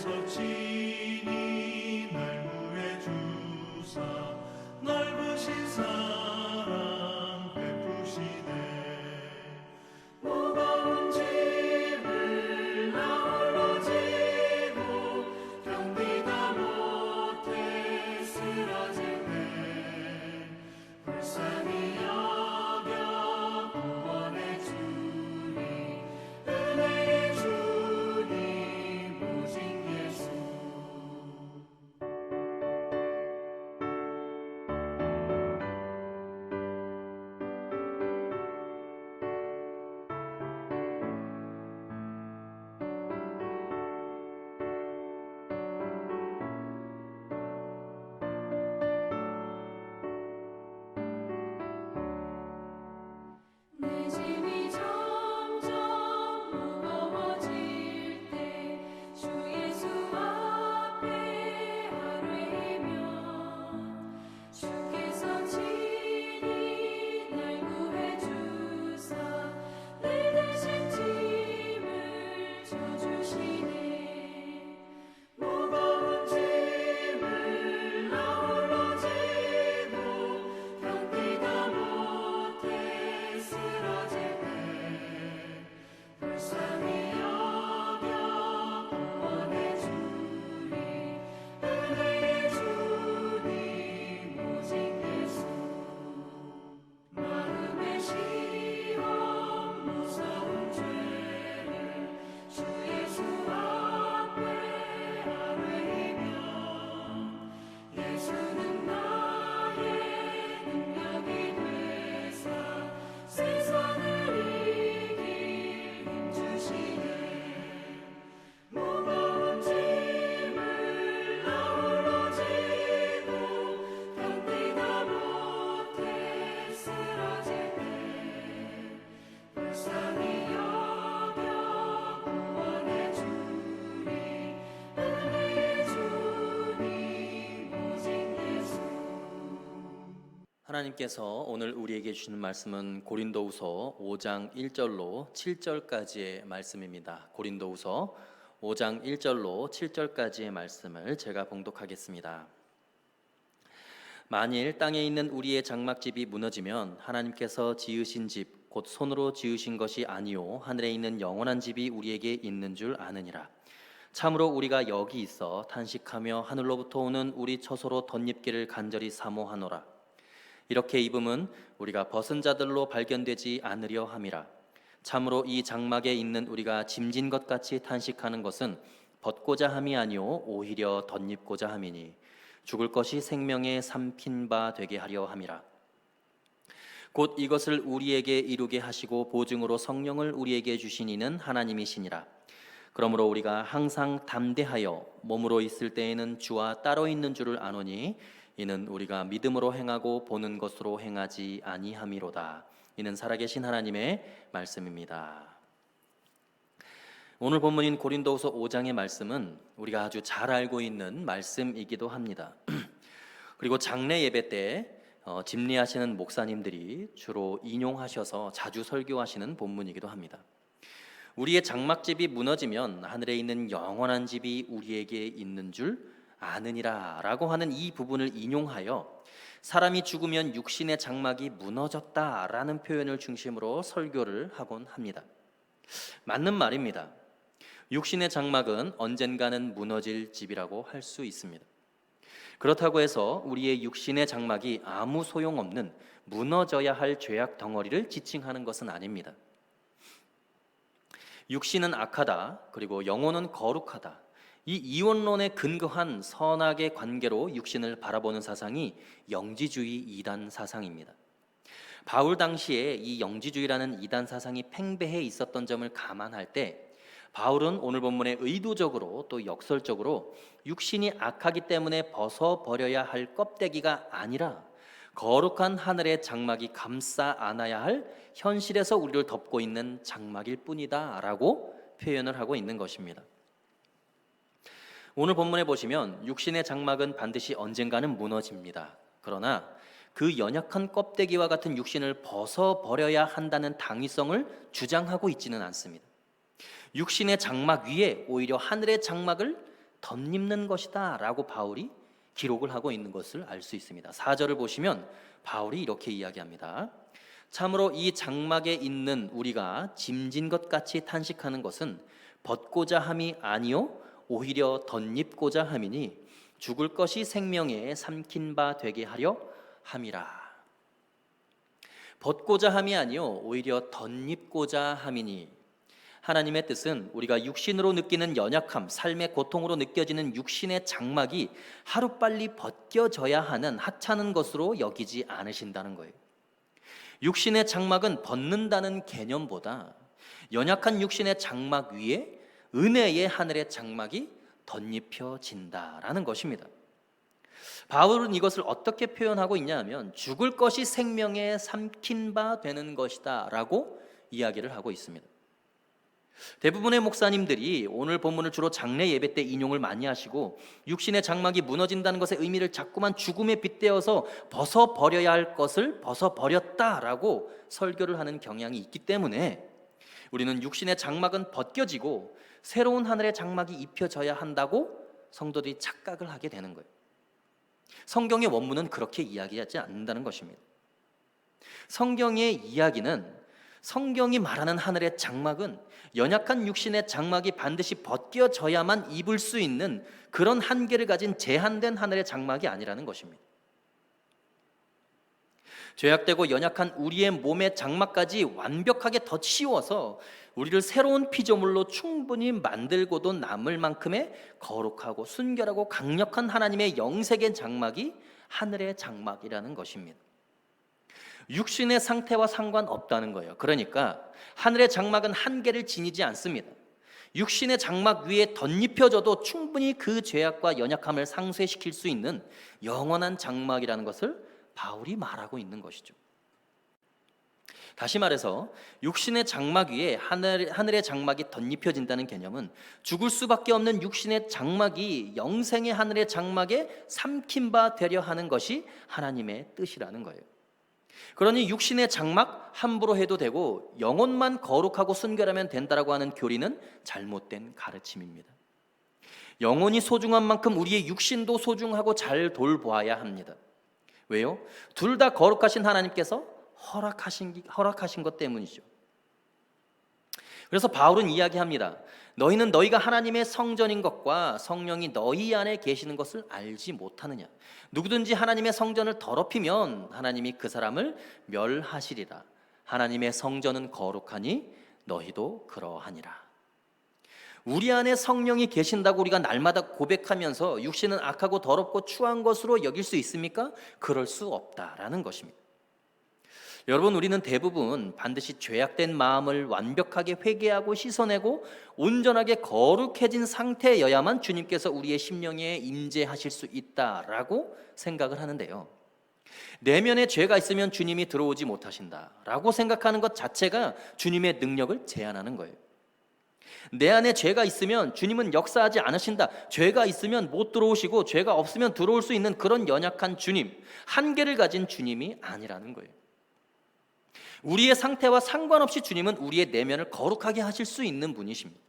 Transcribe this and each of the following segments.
하늘에서 친히 날 구해 주사 넓으신 사랑 베푸시네. 무거운 짐을 나 홀로 지고 견디다 못해 쓰러질 때 불쌍히 여겨 구원해 주니 은혜의 주님 오직 예수. 내 짐이 점점 무거워질 때 주 예수 앞에 아뢰면 주께서 친히 날 구해 주사 내 대신 짐을 져주시네. 무거운 짐을 나 홀로 지고 견디다 못해 쓰러질 때 불쌍히 여겨 구원해 주니 은혜의 주님 오직 예수. 마음의 시험 무서운 죄를 주 예수 앞에 아뢰면 예수는 나의 능력이 되사 세상을 이길 힘 주시네. 무거운 짐을 나 홀로 지고 견디다 못해 쓰러질 때 불쌍히 여겨 구원해 주니 은혜의 주님 오직 예수. 하나님께서 오늘 우리에게 주시는 말씀은 고린도후서 5장 1절로 7절까지의 말씀입니다. 고린도후서 5장 1절로 7절까지의 말씀을 제가 봉독하겠습니다. 만일 땅에 있는 우리의 장막집이 무너지면 하나님께서 지으신 집 곧 손으로 지으신 것이 아니요 하늘에 있는 영원한 집이 우리에게 있는 줄 아느니라. 참으로 우리가 여기 있어 탄식하며 하늘로부터 오는 우리 처소로 덧입기를 간절히 사모하노라. 이렇게 입음은 우리가 벗은 자들로 발견되지 않으려 함이라. 참으로 이 장막에 있는 우리가 짐진 것 같이 탄식하는 것은 벗고자 함이 아니요 오히려 덧입고자 함이니 죽을 것이 생명에 삼킨 바 되게 하려 함이라. 곧 이것을 우리에게 이루게 하시고 보증으로 성령을 우리에게 주신 이는 하나님이시니라. 그러므로 우리가 항상 담대하여 몸으로 있을 때에는 주와 따로 있는 줄을 아노니 이는 우리가 믿음으로 행하고 보는 것으로 행하지 아니함이로다. 이는 살아계신 하나님의 말씀입니다. 오늘 본문인 고린도후서 5장의 말씀은 우리가 아주 잘 알고 있는 말씀이기도 합니다. 그리고 장례 예배 때 집례하시는 목사님들이 주로 인용하셔서 자주 설교하시는 본문이기도 합니다. 우리의 장막집이 무너지면 하늘에 있는 영원한 집이 우리에게 있는 줄 아느니라 라고 하는 이 부분을 인용하여 사람이 죽으면 육신의 장막이 무너졌다라는 표현을 중심으로 설교를 하곤 합니다. 맞는 말입니다. 육신의 장막은 언젠가는 무너질 집이라고 할 수 있습니다. 그렇다고 해서 우리의 육신의 장막이 아무 소용없는 무너져야 할 죄악 덩어리를 지칭하는 것은 아닙니다. 육신은 악하다, 그리고 영혼은 거룩하다. 이 이원론에 근거한 선악의 관계로 육신을 바라보는 사상이 영지주의 이단 사상입니다. 바울 당시에 이 영지주의라는 이단 사상이 팽배해 있었던 점을 감안할 때 바울은 오늘 본문에 의도적으로 또 역설적으로 육신이 악하기 때문에 벗어버려야 할 껍데기가 아니라 거룩한 하늘의 장막이 감싸 안아야 할 현실에서 우리를 덮고 있는 장막일 뿐이다 라고 표현을 하고 있는 것입니다. 오늘 본문에 보시면 육신의 장막은 반드시 언젠가는 무너집니다. 그러나 그 연약한 껍데기와 같은 육신을 벗어버려야 한다는 당위성을 주장하고 있지는 않습니다. 육신의 장막 위에 오히려 하늘의 장막을 덧입는 것이다 라고 바울이 기록을 하고 있는 것을 알 수 있습니다. 4절을 보시면 바울이 이렇게 이야기합니다. 참으로 이 장막에 있는 우리가 짐진 것 같이 탄식하는 것은 벗고자 함이 아니요 오히려 덧입고자 함이니 죽을 것이 생명에 삼킨 바 되게 하려 함이라. 벗고자 함이 아니요 오히려 덧입고자 함이니, 하나님의 뜻은 우리가 육신으로 느끼는 연약함, 삶의 고통으로 느껴지는 육신의 장막이 하루빨리 벗겨져야 하는 하찮은 것으로 여기지 않으신다는 거예요. 육신의 장막은 벗는다는 개념보다 연약한 육신의 장막 위에 은혜의 하늘의 장막이 덧입혀진다라는 것입니다. 바울은 이것을 어떻게 표현하고 있냐 하면 죽을 것이 생명에 삼킨 바 되는 것이다 라고 이야기를 하고 있습니다. 대부분의 목사님들이 오늘 본문을 주로 장례 예배 때 인용을 많이 하시고 육신의 장막이 무너진다는 것의 의미를 자꾸만 죽음에 빗대어서 벗어버려야 할 것을 벗어버렸다라고 설교를 하는 경향이 있기 때문에 우리는 육신의 장막은 벗겨지고 새로운 하늘의 장막이 입혀져야 한다고 성도들이 착각을 하게 되는 거예요. 성경의 원문은 그렇게 이야기하지 않는다는 것입니다. 성경의 이야기는, 성경이 말하는 하늘의 장막은 연약한 육신의 장막이 반드시 벗겨져야만 입을 수 있는 그런 한계를 가진 제한된 하늘의 장막이 아니라는 것입니다. 죄악되고 연약한 우리의 몸의 장막까지 완벽하게 덧씌워서 우리를 새로운 피조물로 충분히 만들고도 남을 만큼의 거룩하고 순결하고 강력한 하나님의 영색의 장막이 하늘의 장막이라는 것입니다. 육신의 상태와 상관없다는 거예요. 그러니까 하늘의 장막은 한계를 지니지 않습니다. 육신의 장막 위에 덧입혀져도 충분히 그 죄악과 연약함을 상쇄시킬 수 있는 영원한 장막이라는 것을 바울이 말하고 있는 것이죠. 다시 말해서 육신의 장막 위에 하늘의 장막이 덧입혀진다는 개념은 죽을 수밖에 없는 육신의 장막이 영생의 하늘의 장막에 삼킨 바 되려 하는 것이 하나님의 뜻이라는 거예요. 그러니 육신의 장막 함부로 해도 되고 영혼만 거룩하고 순결하면 된다라고 하는 교리는 잘못된 가르침입니다. 영혼이 소중한 만큼 우리의 육신도 소중하고 잘 돌보아야 합니다. 왜요? 둘 다 거룩하신 하나님께서 허락하신 것 때문이죠. 그래서 바울은 이야기합니다. 너희는 너희가 하나님의 성전인 것과 성령이 너희 안에 계시는 것을 알지 못하느냐. 누구든지 하나님의 성전을 더럽히면 하나님이 그 사람을 멸하시리라. 하나님의 성전은 거룩하니 너희도 그러하니라. 우리 안에 성령이 계신다고 우리가 날마다 고백하면서 육신은 악하고 더럽고 추한 것으로 여길 수 있습니까? 그럴 수 없다라는 것입니다. 여러분, 우리는 대부분 반드시 죄악된 마음을 완벽하게 회개하고 씻어내고 온전하게 거룩해진 상태여야만 주님께서 우리의 심령에 임재하실 수 있다라고 생각을 하는데요. 내면에 죄가 있으면 주님이 들어오지 못하신다라고 생각하는 것 자체가 주님의 능력을 제한하는 거예요. 내 안에 죄가 있으면 주님은 역사하지 않으신다. 죄가 있으면 못 들어오시고 죄가 없으면 들어올 수 있는 그런 연약한 주님, 한계를 가진 주님이 아니라는 거예요. 우리의 상태와 상관없이 주님은 우리의 내면을 거룩하게 하실 수 있는 분이십니다.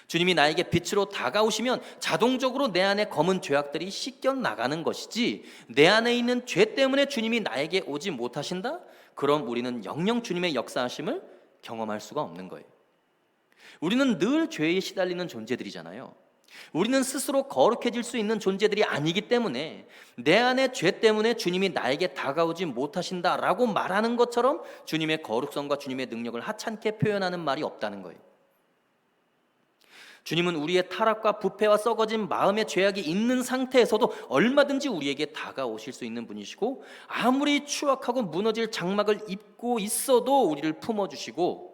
주님이 나에게 빛으로 다가오시면 자동적으로 내 안에 검은 죄악들이 씻겨 나가는 것이지, 내 안에 있는 죄 때문에 주님이 나에게 오지 못하신다? 그럼 우리는 영영 주님의 역사하심을 경험할 수가 없는 거예요. 우리는 늘 죄에 시달리는 존재들이잖아요. 우리는 스스로 거룩해질 수 있는 존재들이 아니기 때문에 내 안에 죄 때문에 주님이 나에게 다가오지 못하신다라고 말하는 것처럼 주님의 거룩성과 주님의 능력을 하찮게 표현하는 말이 없다는 거예요. 주님은 우리의 타락과 부패와 썩어진 마음의 죄악이 있는 상태에서도 얼마든지 우리에게 다가오실 수 있는 분이시고, 아무리 추악하고 무너질 장막을 입고 있어도 우리를 품어주시고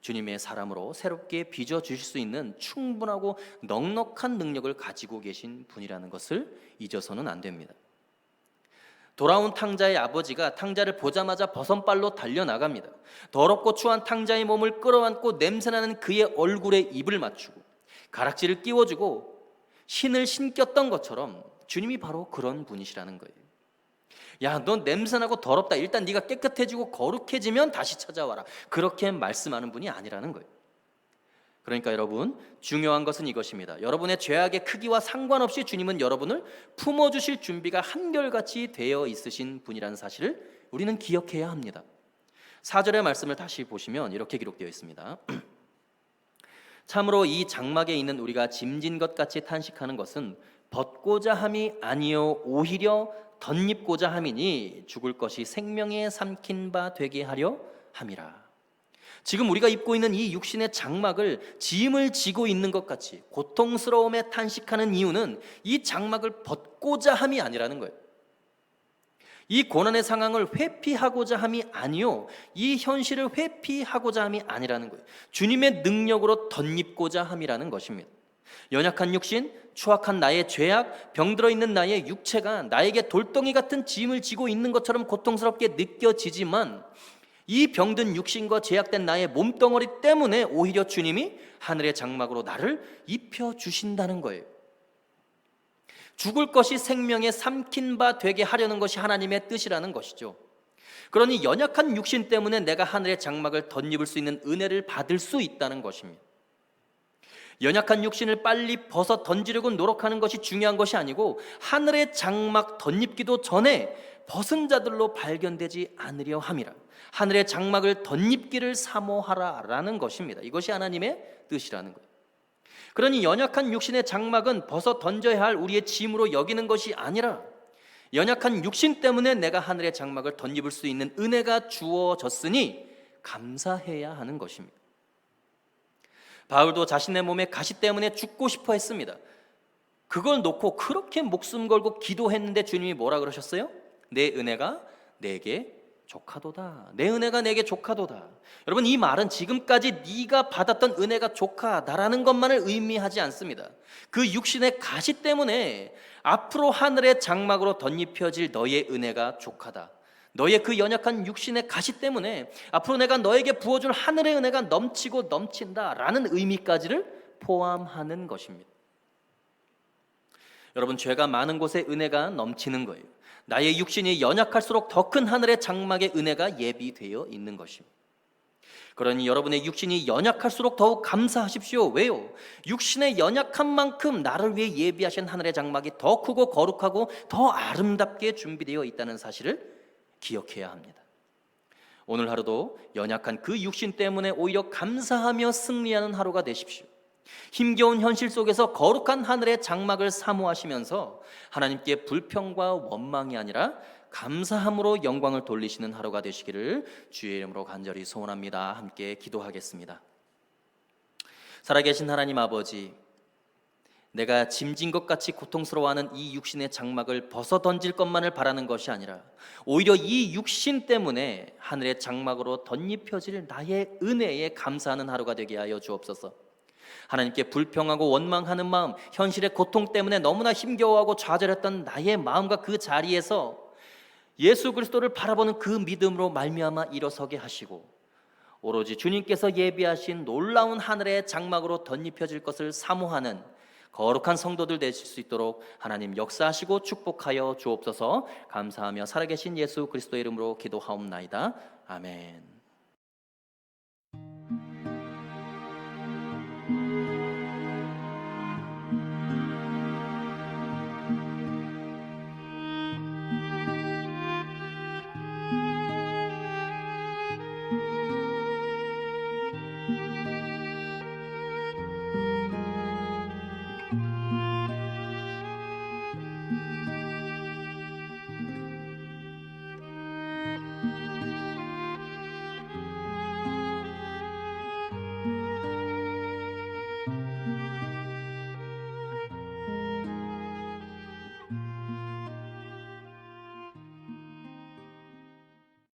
주님의 사람으로 새롭게 빚어주실 수 있는 충분하고 넉넉한 능력을 가지고 계신 분이라는 것을 잊어서는 안 됩니다. 돌아온 탕자의 아버지가 탕자를 보자마자 버선발로 달려나갑니다. 더럽고 추한 탕자의 몸을 끌어안고 냄새나는 그의 얼굴에 입을 맞추고 가락지를 끼워주고 신을 신겼던 것처럼 주님이 바로 그런 분이시라는 거예요. 야, 넌 냄새나고 더럽다. 일단 네가 깨끗해지고 거룩해지면 다시 찾아와라. 그렇게 말씀하는 분이 아니라는 거예요. 그러니까 여러분, 중요한 것은 이것입니다. 여러분의 죄악의 크기와 상관없이 주님은 여러분을 품어주실 준비가 한결같이 되어 있으신 분이라는 사실을 우리는 기억해야 합니다. 4절의 말씀을 다시 보시면 이렇게 기록되어 있습니다. 참으로 이 장막에 있는 우리가 짐진 것 같이 탄식하는 것은 벗고자 함이 아니요 오히려 덧입고자 함이니 죽을 것이 생명에 삼킨 바 되게 하려 함이라. 지금 우리가 입고 있는 이 육신의 장막을 짐을 지고 있는 것 같이 고통스러움에 탄식하는 이유는 이 장막을 벗고자 함이 아니라는 거예요. 이 고난의 상황을 회피하고자 함이 아니요, 이 현실을 회피하고자 함이 아니라는 거예요. 주님의 능력으로 덧입고자 함이라는 것입니다. 연약한 육신, 추악한 나의 죄악, 병들어 있는 나의 육체가 나에게 돌덩이 같은 짐을 지고 있는 것처럼 고통스럽게 느껴지지만 이 병든 육신과 제약된 나의 몸덩어리 때문에 오히려 주님이 하늘의 장막으로 나를 입혀주신다는 거예요. 죽을 것이 생명에 삼킨 바 되게 하려는 것이 하나님의 뜻이라는 것이죠. 그러니 연약한 육신 때문에 내가 하늘의 장막을 덧입을 수 있는 은혜를 받을 수 있다는 것입니다. 연약한 육신을 빨리 벗어 던지려고 노력하는 것이 중요한 것이 아니고 하늘의 장막 덧입기도 전에 벗은 자들로 발견되지 않으려 함이라. 하늘의 장막을 덧입기를 사모하라라는 것입니다. 이것이 하나님의 뜻이라는 거예요. 그러니 연약한 육신의 장막은 벗어 던져야 할 우리의 짐으로 여기는 것이 아니라 연약한 육신 때문에 내가 하늘의 장막을 덧입을 수 있는 은혜가 주어졌으니 감사해야 하는 것입니다. 바울도 자신의 몸에 가시 때문에 죽고 싶어 했습니다. 그걸 놓고 그렇게 목숨 걸고 기도했는데 주님이 뭐라 그러셨어요? 내 은혜가 내게 족하도다. 내 은혜가 내게 족하도다. 여러분, 이 말은 지금까지 네가 받았던 은혜가 족하다라는 것만을 의미하지 않습니다. 그 육신의 가시 때문에 앞으로 하늘의 장막으로 덧입혀질 너의 은혜가 족하다. 너의 그 연약한 육신의 가시 때문에 앞으로 내가 너에게 부어줄 하늘의 은혜가 넘치고 넘친다라는 의미까지를 포함하는 것입니다. 여러분, 죄가 많은 곳에 은혜가 넘치는 거예요. 나의 육신이 연약할수록 더 큰 하늘의 장막의 은혜가 예비되어 있는 것입니다. 그러니 여러분의 육신이 연약할수록 더욱 감사하십시오. 왜요? 육신의 연약한 만큼 나를 위해 예비하신 하늘의 장막이 더 크고 거룩하고 더 아름답게 준비되어 있다는 사실을 기억해야 합니다. 오늘 하루도 연약한 그 육신 때문에 오히려 감사하며 승리하는 하루가 되십시오. 힘겨운 현실 속에서 거룩한 하늘의 장막을 사모하시면서 하나님께 불평과 원망이 아니라 감사함으로 영광을 돌리시는 하루가 되시기를 주의 이름으로 간절히 소원합니다. 함께 기도하겠습니다. 살아계신 하나님 아버지, 내가 짐진 것 같이 고통스러워하는 이 육신의 장막을 벗어 던질 것만을 바라는 것이 아니라 오히려 이 육신 때문에 하늘의 장막으로 덧입혀질 나의 은혜에 감사하는 하루가 되게 하여 주옵소서. 하나님께 불평하고 원망하는 마음, 현실의 고통 때문에 너무나 힘겨워하고 좌절했던 나의 마음과 그 자리에서 예수 그리스도를 바라보는 그 믿음으로 말미암아 일어서게 하시고 오로지 주님께서 예비하신 놀라운 하늘의 장막으로 덧입혀질 것을 사모하는 거룩한 성도들 되실 수 있도록 하나님 역사하시고 축복하여 주옵소서. 감사하며 살아계신 예수 그리스도의 이름으로 기도하옵나이다. 아멘.